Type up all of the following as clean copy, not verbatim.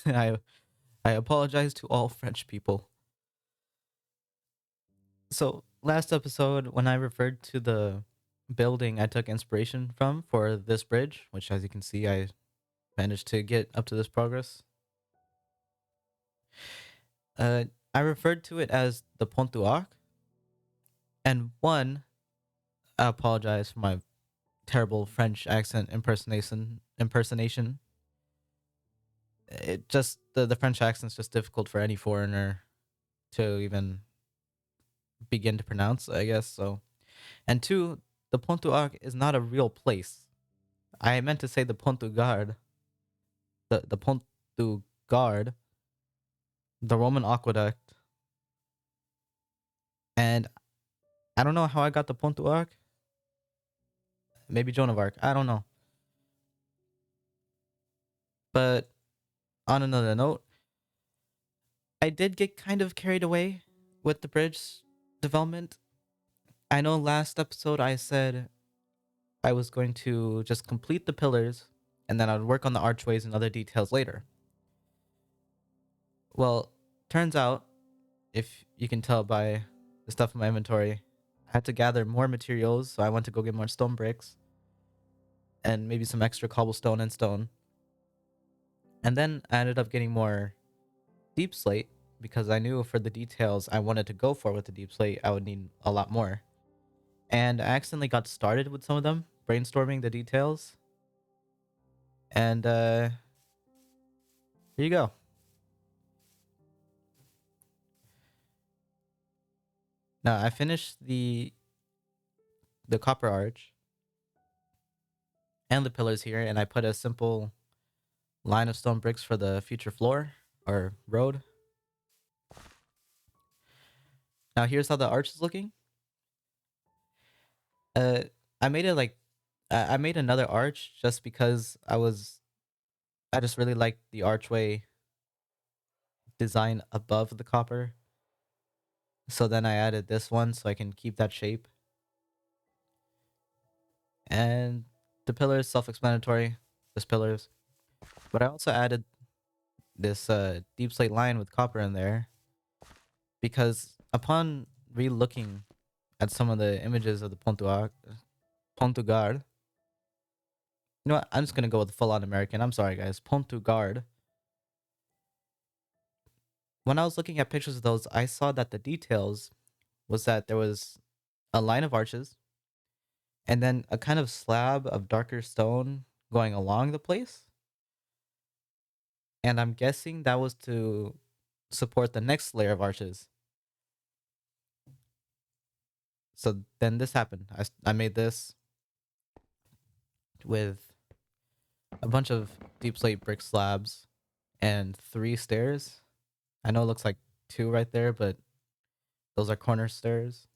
I I apologize to all French people. So last episode, when I referred to the building I took inspiration from for this bridge, which as you can see, I managed to get up to this progress. Uh, I referred to it as the Pont du Arc, and one, I apologize for my terrible French accent impersonation. It just the French accent's just difficult for any foreigner to even begin to pronounce, I guess. So, and two, the Pont du Arc is not a real place. I meant to say the Pont du Gard, the Pont du Gard, the Roman aqueduct, and I don't know how I got the Pont du Arc. Maybe Joan of Arc. I don't know. But on another note, I did get kind of carried away with the bridge development. I know last episode I said I was going to just complete the pillars and then I'd work on the archways and other details later. Well, turns out, if you can tell by the stuff in my inventory, I had to gather more materials, so I went to go get more stone bricks and maybe some extra cobblestone and stone. And then I ended up getting more deep slate because I knew for the details I wanted to go for with the deep slate, I would need a lot more. And I accidentally got started with some of them, brainstorming the details. And here you go. Now I finished the copper arch and the pillars here, and I put a simple line of stone bricks for the future floor or road. Now here's how the arch is looking. Uh, I made it like I made another arch just because I just really liked the archway design above the copper. So then I added this one so I can keep that shape. And the pillars self-explanatory, just pillars. But I also added this deep slate line with copper in there because upon re-looking at some of the images of the Pont du Gard, you know what? I'm just gonna go with full on American. I'm sorry, guys. Pont du Gard. When I was looking at pictures of those, I saw that the details was that there was a line of arches and then a kind of slab of darker stone going along the place. And I'm guessing that was to support the next layer of arches. So then this happened. I made this with a bunch of deep slate brick slabs and 3 stairs. I know it looks like 2 right there, but those are corner stairs.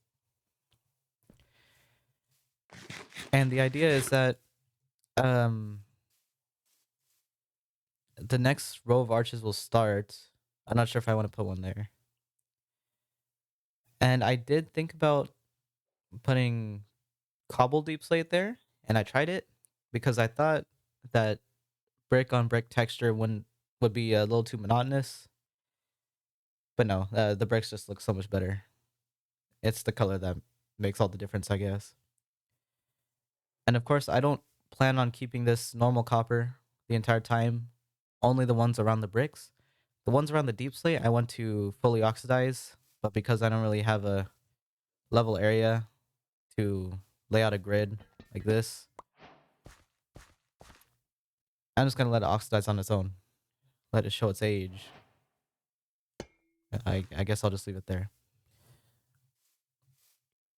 And the idea is that um the next row of arches will start. I'm not sure if I want to put one there. And I did think about putting cobble deep slate there, and I tried it because I thought that brick on brick texture would be a little too monotonous. But no, the bricks just look so much better. It's the color that makes all the difference, I guess. And of course, I don't plan on keeping this normal copper the entire time. Only the ones around the bricks. The ones around the deep slate, I want to fully oxidize, but because I don't really have a level area to lay out a grid like this, I'm just gonna let it oxidize on its own. Let it show its age. I guess I'll just leave it there.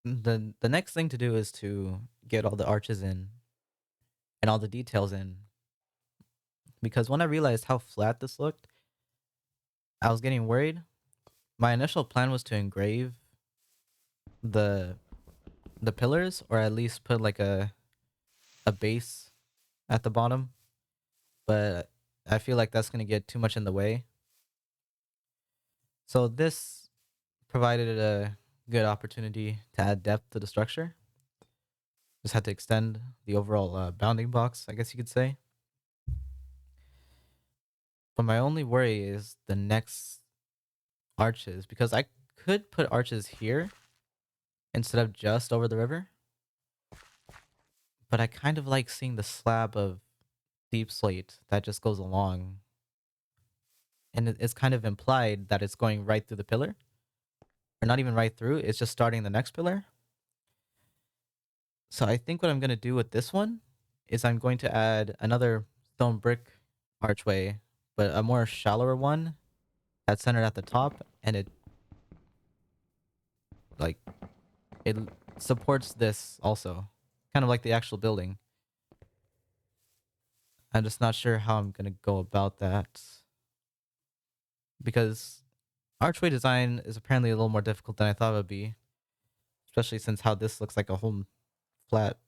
The next thing to do is to get all the arches in and all the details in. Because when I realized how flat this looked, I was getting worried. My initial plan was to engrave the the pillars or at least put like a base at the bottom, but I feel like that's going to get too much in the way. So this provided a good opportunity to add depth to the structure. Just had to extend the overall bounding box, I guess you could say. But my only worry is the next arches, because I could put arches here instead of just over the river. But I kind of like seeing the slab of deep slate that just goes along. And it's kind of implied that it's going right through the pillar. Or not even right through, it's just starting the next pillar. So I think what I'm going to do with this one is I'm going to add another stone brick archway, but a more shallower one that's centered at the top, and like it supports this also, kind of like the actual building. I'm just not sure how I'm gonna go about that because archway design is apparently a little more difficult than I thought it would be, especially since how this looks like a whole flat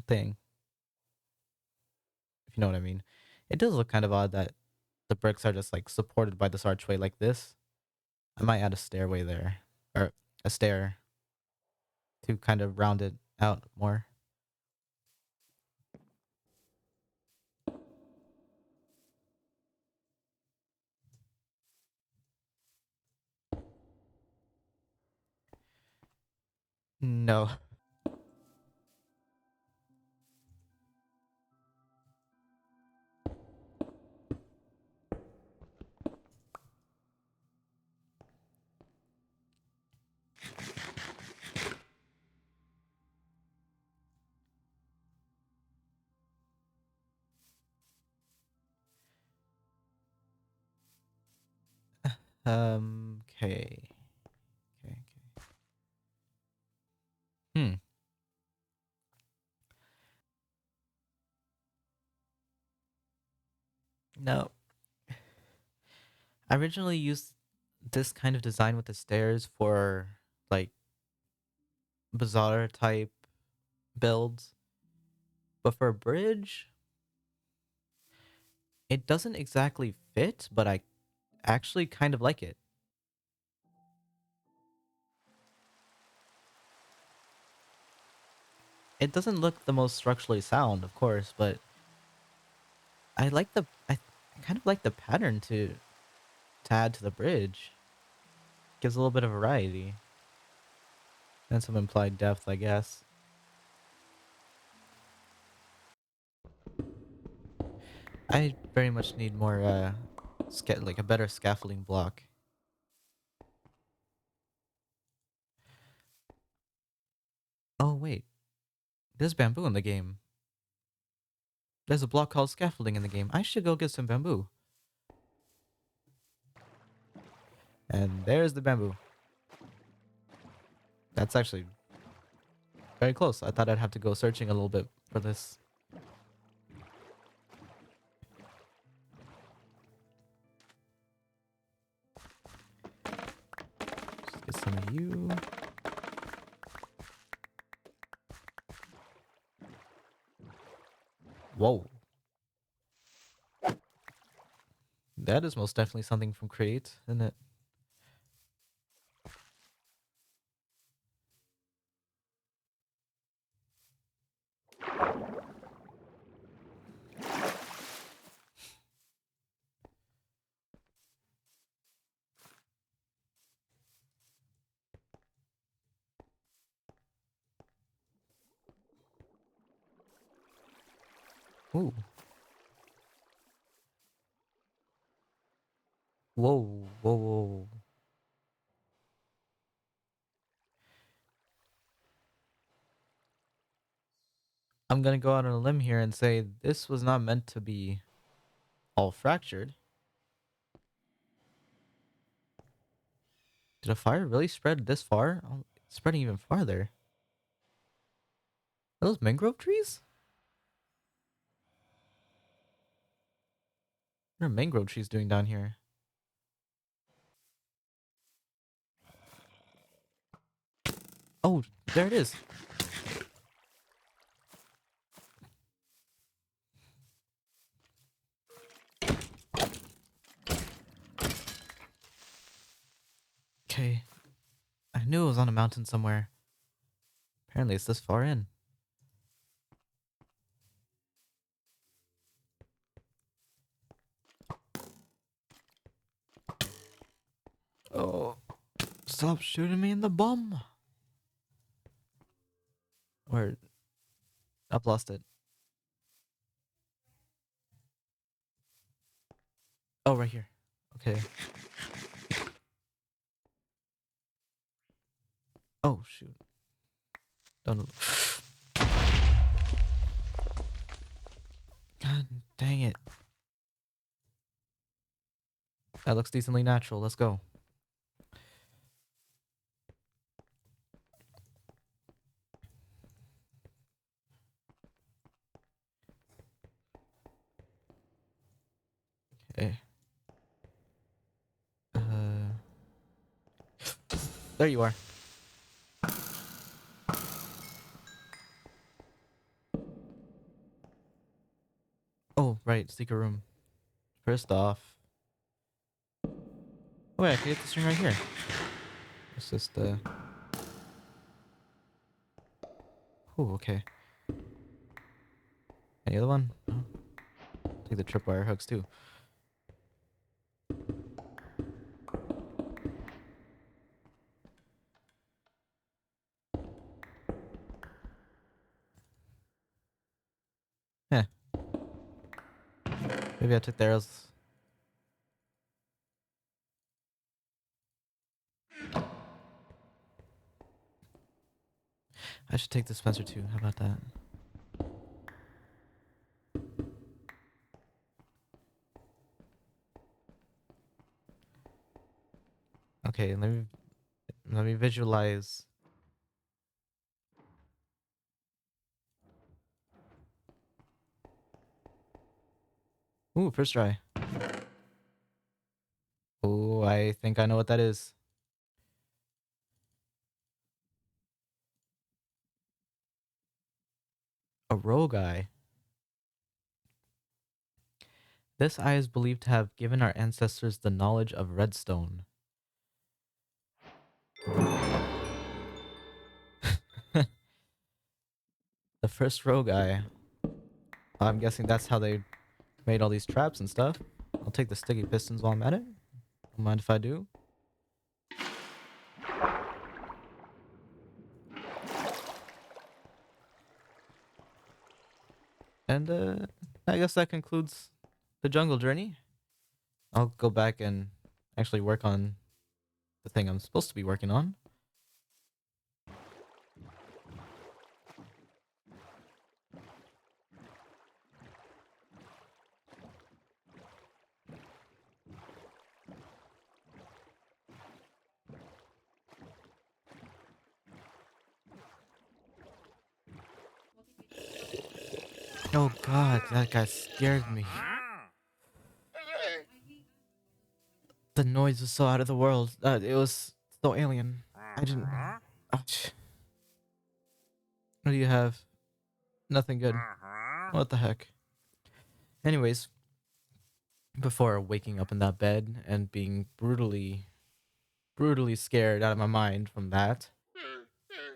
thing, if you know what I mean. It does look kind of odd that the bricks are just like supported by this archway like this. I might add a stairway there, or a stair to kind of round it out more. No. Okay. Okay. Hmm. No. I originally used this kind of design with the stairs for like bazaar type builds, but for a bridge, it doesn't exactly fit, but I actually kind of like it. It doesn't look the most structurally sound, of course, but I kind of like the pattern to add to the bridge. Gives a little bit of variety and some implied depth, I guess. I very much need more like a better scaffolding block. Oh wait, there's bamboo in the game. There's a block called scaffolding in the game. I should go get some bamboo. And there's the bamboo. That's actually very close. I thought I'd have to go searching a little bit for this. Just get some of you. Whoa. That is most definitely something from Create, isn't it? Ooh. Whoa. Whoa. Whoa. I'm gonna go out on a limb here and say this was not meant to be all fractured. Did a fire really spread this far? Oh, it's spreading even farther. Are those mangrove trees? What are mangrove trees doing down here? Oh, there it is. Okay. I knew it was on a mountain somewhere. Apparently it's this far in. Stop shooting me in the bum. Where? I've lost it. Oh, right here. Okay. Oh, shoot. Don't. God dang it. That looks decently natural. Let's go. Okay. There you are. Oh, right. Secret room. First off. Oh, wait, I can get this ring right here. It's just, Ooh, okay. Any other one? No? Take the tripwire hooks, too. Yeah. Maybe I took the arrows. I should take the dispenser, too. How about that? Okay, let me visualize. Ooh, first try. Oh, I think I know what that is. A rogue eye. This eye is believed to have given our ancestors the knowledge of redstone. The first rogue eye. I'm guessing that's how they made all these traps and stuff. I'll take the sticky pistons while I'm at it. Don't mind if I do. And I guess that concludes the jungle journey. I'll go back and actually work on the thing I'm supposed to be working on. Oh god, that guy scared me. The noise was so out of the world. It was so alien. I didn't. Ouch. What do you have? Nothing good. What the heck? Anyways, before waking up in that bed and being brutally scared out of my mind from that,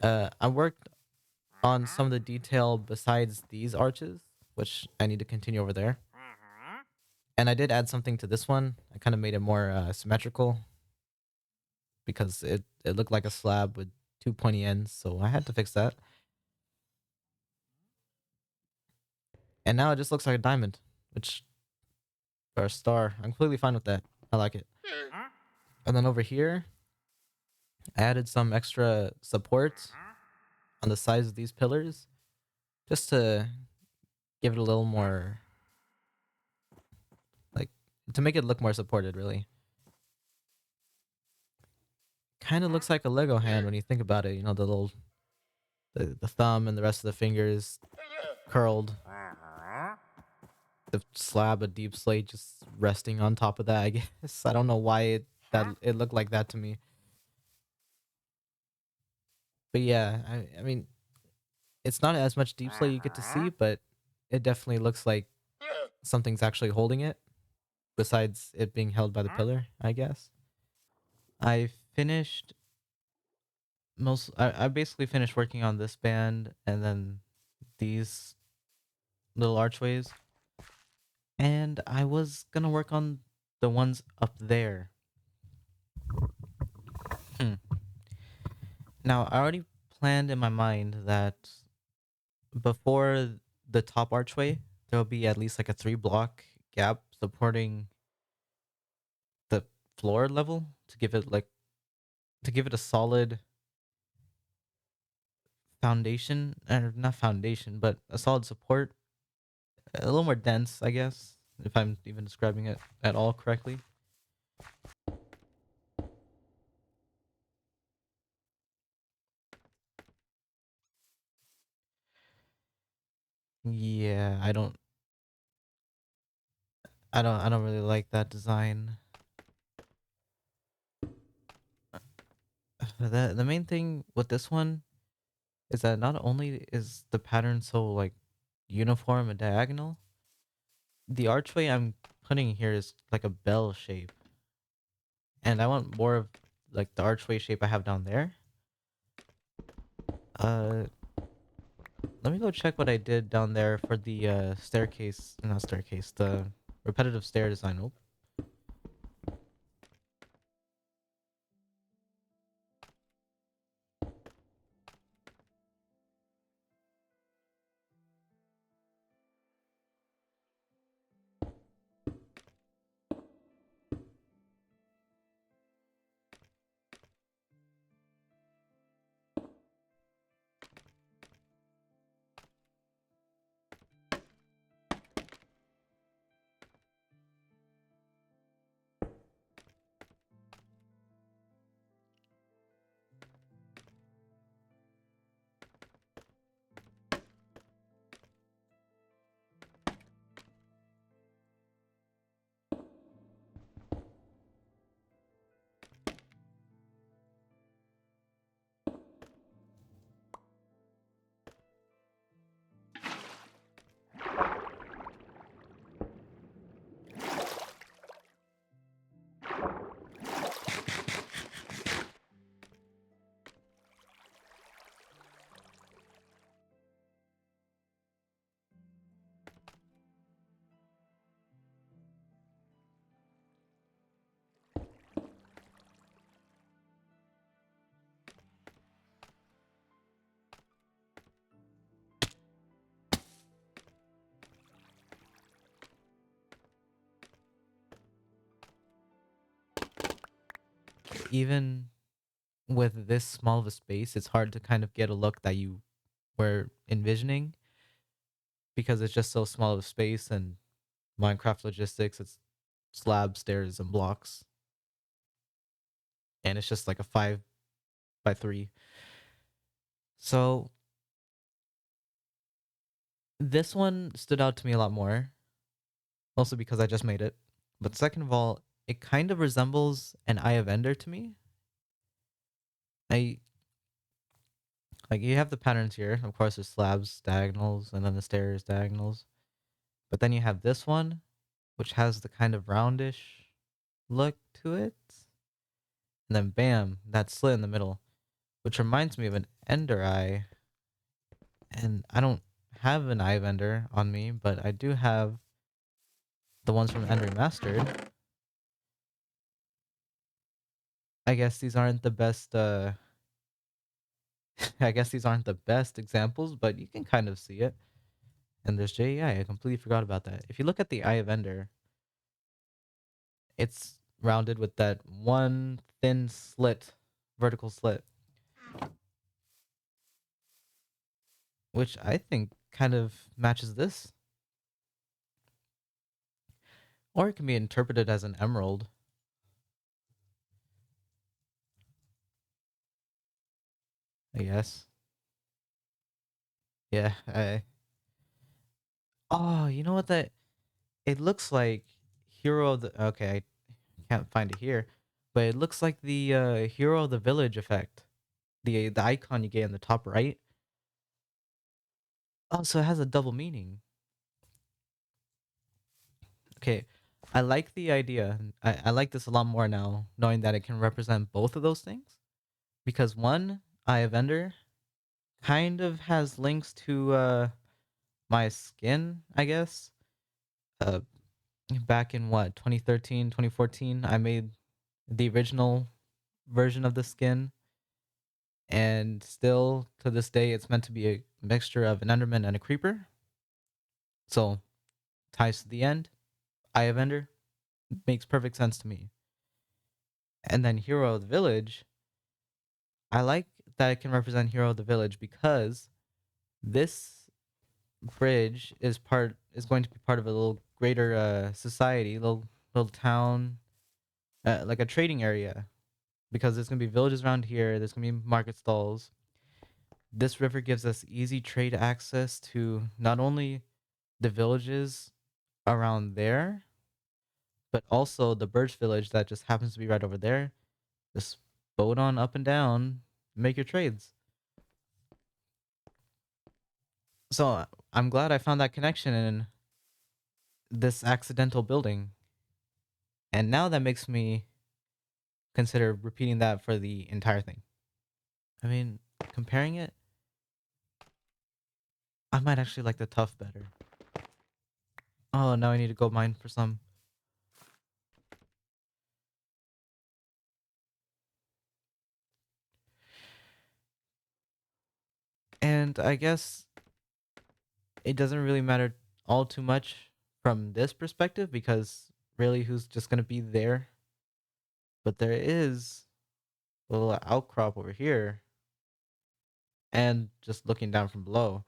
I worked on some of the detail besides these arches, which I need to continue over there. And I did add something to this one. I kind of made it more symmetrical because it looked like a slab with two pointy ends, so I had to fix that. And now it just looks like a diamond, which or a star. I'm completely fine with that. I like it. And then over here, I added some extra support on the sides of these pillars just to give it a little more, like, to make it look more supported, really. Kind of looks like a Lego hand when you think about it. You know, the thumb and the rest of the fingers curled. The slab of deep slate just resting on top of that, I guess. I don't know why it looked like that to me. But yeah, I mean, it's not as much deep slate you get to see, but it definitely looks like something's actually holding it, besides it being held by the pillar, I guess. I finished I basically finished working on this band and then these little archways. And I was gonna work on the ones up there. Hmm. Now, I already planned in my mind that before the top archway, there'll be at least like a 3 block gap supporting the floor level to give it a solid foundation, or not foundation, but a solid support, a little more dense, I guess, if I'm even describing it at all correctly. Yeah, I don't really like that design. The main thing with this one is that not only is the pattern so like uniform and diagonal, the archway I'm putting here is like a bell shape, and I want more of like the archway shape I have down there. Uh, Let me go check what I did down there for the staircase, not staircase, the repetitive stair design. Oh, even with this small of a space, it's hard to kind of get a look that you were envisioning because it's just so small of a space, and Minecraft logistics, it's slabs, stairs, and blocks, and it's just like a 5 by 3. So this one stood out to me a lot more, mostly because I just made it. But second of all, it kind of resembles an Eye of Ender to me. I like you have the patterns here. Of course, there's slabs, diagonals, and then the stairs, diagonals. But then you have this one, which has the kind of roundish look to it. And then bam, that slit in the middle, which reminds me of an Ender Eye. And I don't have an Eye of Ender on me, but I do have the ones from Ender Remastered. I guess these aren't the best I guess these aren't the best examples, but you can kind of see it. And there's JEI. I completely forgot about that. If you look at the Eye of Ender, it's rounded with that one thin slit, vertical slit, which I think kind of matches this. Or it can be interpreted as an emerald, I guess. Yeah. Oh, you know what that it looks like Hero of the okay, I can't find it here. But it looks like the Hero of the Village effect. The icon you get in the top right. Oh, so it has a double meaning. Okay. I like the idea. I like this a lot more now, knowing that it can represent both of those things. Because one, Eye of Ender, kind of has links to my skin, I guess. Uh Back in what, 2013, 2014, I made the original version of the skin. And still to this day, it's meant to be a mixture of an Enderman and a Creeper. So ties to the end. Eye of Ender makes perfect sense to me. And then Hero of the Village, I like that it can represent Hero of the Village because this bridge is going to be part of a little greater society, little town, like a trading area. Because there's gonna be villages around here. There's gonna be market stalls. This river gives us easy trade access to not only the villages around there, but also the birch village that just happens to be right over there. Just boat on up and down, make your trades. So I'm glad I found that connection in this accidental building. And now that makes me consider repeating that for the entire thing. I mean, comparing it, I might actually like the tough better. Oh, now I need to go mine for some. And I guess it doesn't really matter all too much from this perspective because really who's just going to be there? But there is a little outcrop over here and just looking down from below.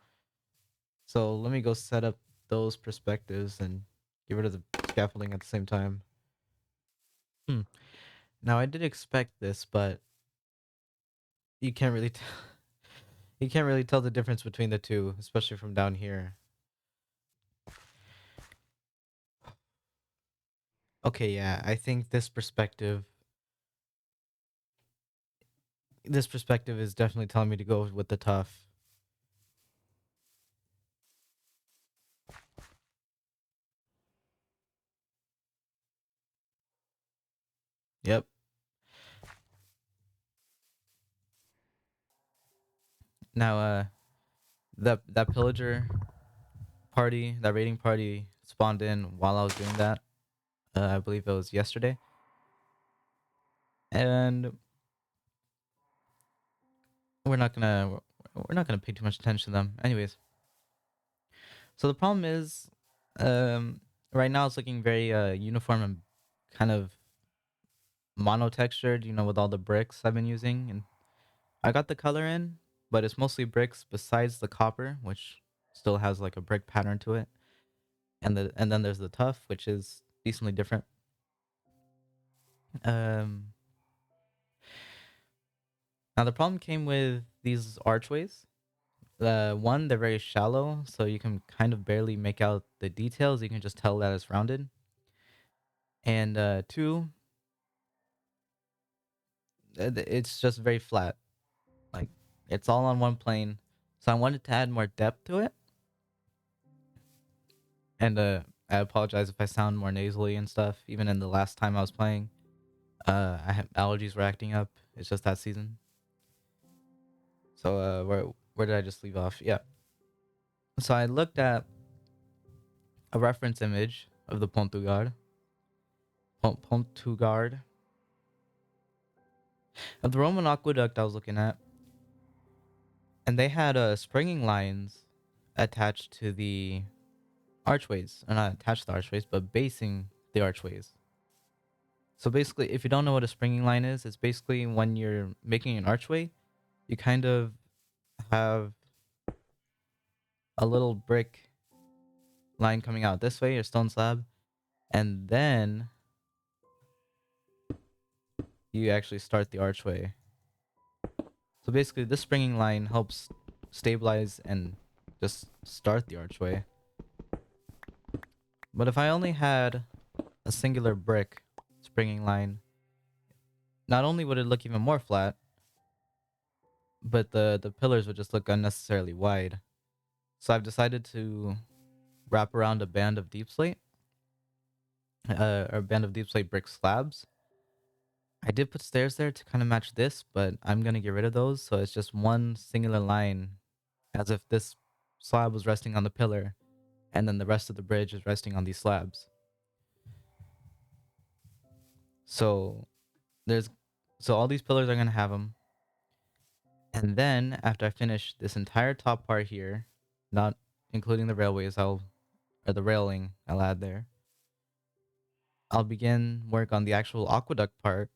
So let me go set up those perspectives and get rid of the scaffolding at the same time. Hmm. Now I did expect this, but you can't really tell. You can't really tell the difference between the two, especially from down here. Okay, yeah, I think this perspective is definitely telling me to go with the tough. Yep. Now that pillager party, that raiding party spawned in while I was doing that. I believe it was yesterday. And we're not gonna we're not gonna pay too much attention to them. Anyways, so the problem is, um, right now it's looking very uniform and kind of mono textured. With all the bricks I've been using, and I got the color in, but it's mostly bricks besides the copper, which still has like a brick pattern to it, and then there's the tuff, which is decently different. Um, Now the problem came with these archways. One, they're very shallow, so you can kind of barely make out the details. You can just tell that it's rounded. And two, it's just very flat. Like it's all on one plane. So I wanted to add more depth to it. And I apologize if I sound more nasally and stuff. Even in the last time I was playing, I had allergies were acting up. It's just that season. So where did I just leave off? Yeah. So I looked at a reference image of the Pontugard of the Roman aqueduct I was looking at, and they had springing lines attached to the archways, or not attached to the archways, but basing the archways. So basically, if you don't know what a springing line is, it's basically when you're making an archway, you kind of have a little brick line coming out this way, or stone slab, and then you actually start the archway. So basically, this springing line helps stabilize and just start the archway. But if I only had a singular brick springing line, not only would it look even more flat, but the pillars would just look unnecessarily wide. So I've decided to wrap around a band of deep slate, or a band of deep slate brick slabs. I did put stairs there to kind of match this, but I'm gonna get rid of those, so it's just one singular line, as if this slab was resting on the pillar, and then the rest of the bridge is resting on these slabs. So there's, so all these pillars are gonna have them, And then after I finish this entire top part here, not including the railways, or the railing I'll add there, I'll begin work on the actual aqueduct part,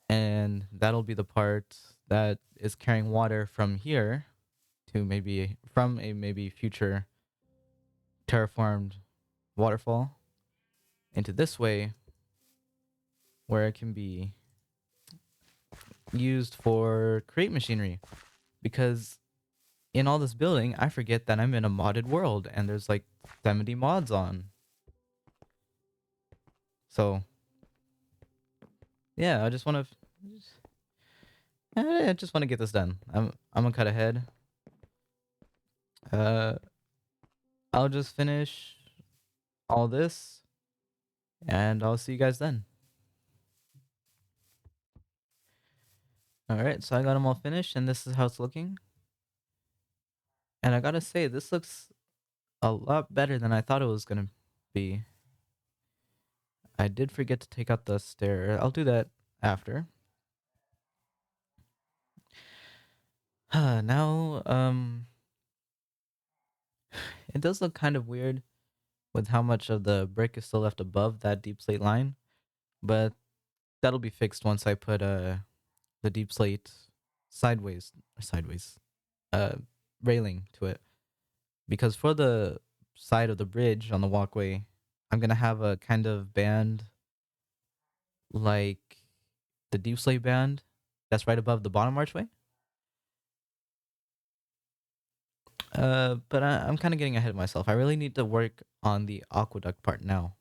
and that'll be the part that is carrying water from here to from a maybe future terraformed waterfall into this way where it can be used for crate machinery. Because in all this building, I forget that I'm in a modded world and there's like 70 mods on. So yeah, I just want to get this done. I'm gonna cut ahead. Uh, I'll just finish all this, and I'll see you guys then. All right, so I got them all finished, and this is how it's looking. And I gotta say, this looks a lot better than I thought it was gonna be. I did forget to take out the stair. I'll do that after. Now, it does look kind of weird with how much of the brick is still left above that deep slate line, but that'll be fixed once I put the deep slate sideways uh railing to it. Because for the side of the bridge on the walkway, I'm gonna have a kind of band like the deep slate band that's right above the bottom archway. But I'm kind of getting ahead of myself. I really need to work on the aqueduct part now,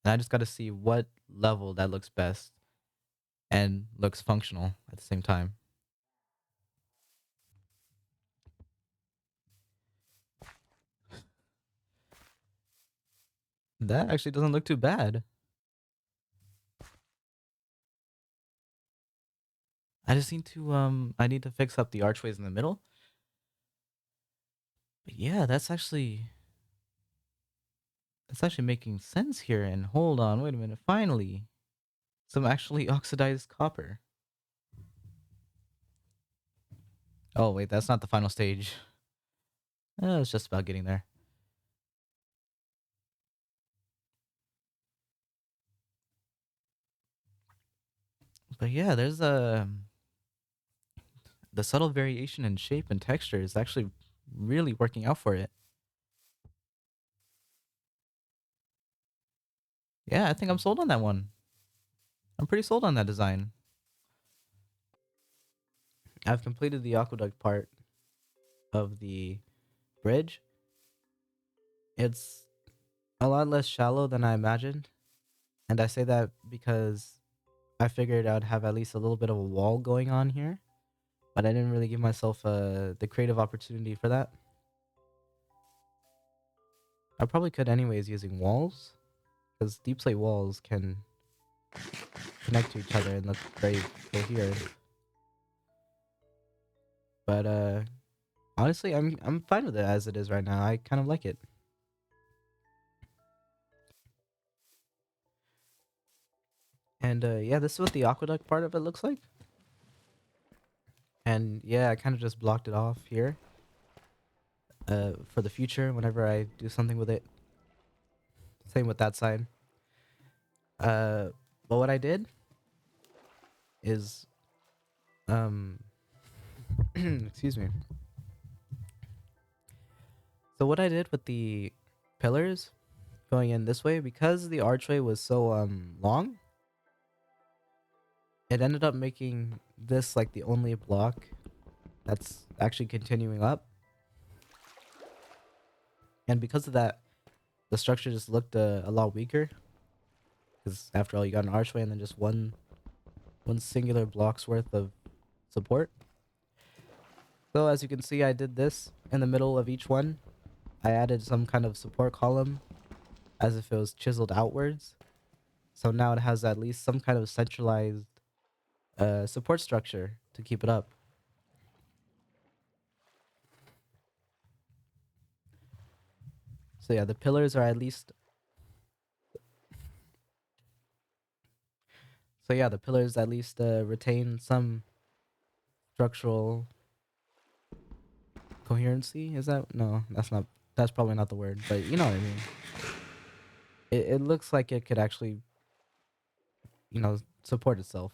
and I just got to see what level that looks best and looks functional at the same time. That actually doesn't look too bad. I need to fix up the archways in the middle. But yeah, that's actually making sense here. And hold on, wait a minute. Finally, some actually oxidized copper. Oh wait, that's not the final stage. It's just about getting there. But yeah, there's a the subtle variation in shape and texture is actually really working out for it. Yeah, I think I'm sold on that one. I'm pretty sold on that design. I've completed the aqueduct part of the bridge. It's a lot less shallow than I imagined. And I say that because I figured I'd have at least a little bit of a wall going on here. But I didn't really give myself the creative opportunity for that. I probably could anyways using walls. Because deep slate walls can connect to each other and look very coherent. But honestly, I'm fine with it as it is right now. I kind of like it. And yeah, this is what the aqueduct part of it looks like. And yeah, I kind of just blocked it off here for the future whenever I do something with it. Same with that side. Uh, but what I did is um, excuse me. So what I did with the pillars going in this way, because the archway was so long, it ended up making this like the only block that's actually continuing up. And because of that, the structure just looked a lot weaker. Because after all, you got an archway and then just one singular block's worth of support. So as you can see, I did this in the middle of each one. I added some kind of support column as if it was chiseled outwards. So now it has at least some kind of centralized support structure to keep it up. So yeah, the pillars are at least. So yeah, the pillars at least retain some structural coherency. Is that no? That's not. That's probably not the word, but you know what I mean. It looks like it could actually, support itself.